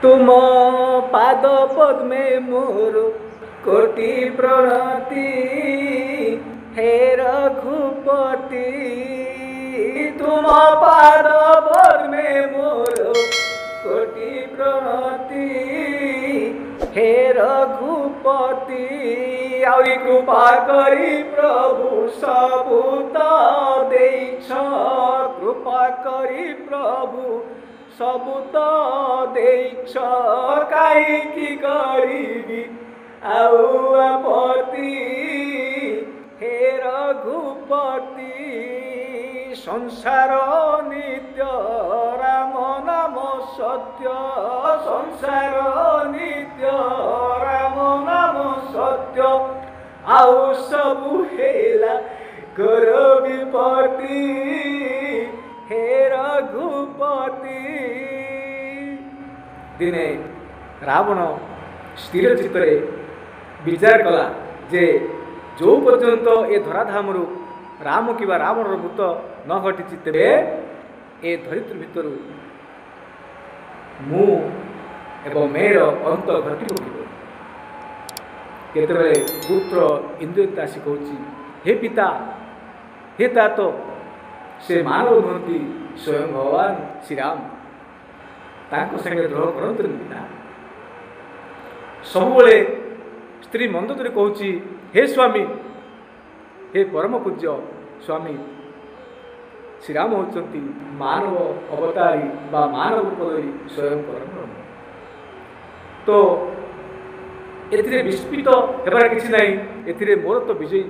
तुम पाद पद्मे मोर कोटि प्रणति हे रघुपति। तुम पाद पद्मे मोर कोटि प्रणति हे रघुपति। आउरी कृपा करी प्रभु सबूत देइछ, कृपा करी प्रभु सबूत देइछ। काईकि गरिबी आउ आपत्ति हे रघुपति। संसार नित्य राम नाम सत्य, संसार नित्य राम नाम सत्य। आउ सबु हेला कर विपत्ति हे रघुपति। दिने रावण स्थिर चित्तरे विचार कला जे जो पर्यंत ए धराधामरु राम किबा रावण भूत न घटी तेबे ए धरित्री भितर मु एवं मेर अंत घटी केतबेले पुत्र इंद्रजित आसी कहूँ हे पिता हे तात से मानव नुहति स्वयं भगवान श्री राम तांको संगे द्रोह करते पिता। सबुबले स्त्री मंदोदरी कहूँ हे स्वामी हे परम पूज्य स्वामी श्री राम होती मानव अवतारी बा मानव रूप धरी स्वयं परम ब्रह्म। तो एथिरे विस्मित हेबार किछि नाही, एथिरे मोर तो विजयी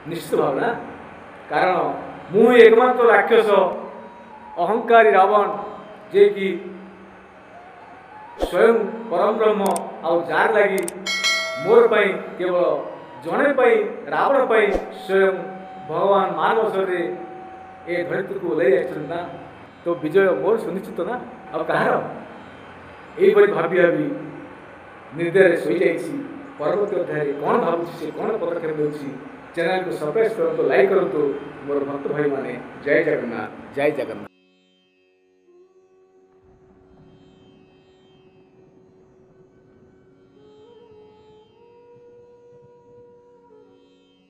निश्चित भावना। कारण मु एकमात्र राक्षस अहंकारी रावण जे कि स्वयं परम ब्रह्म आउ जार लगी मोर पाई केवल जड़े पाई रावण पाई स्वयं भगवान मानव शरीर ए धरित्री को ले ना। तो विजय मोर सुनिश्चित ना। अब कहार यही भावी भावी निर्दय शोई जाइए। परवर्ती अध्याय कौन भावुँ कौन पदक्षेप ले चैनल को सब्सक्राइब करूँ, लाइक करूँ मोर भक्त भाई माने। जय जगन्नाथ जय जगन्नाथ।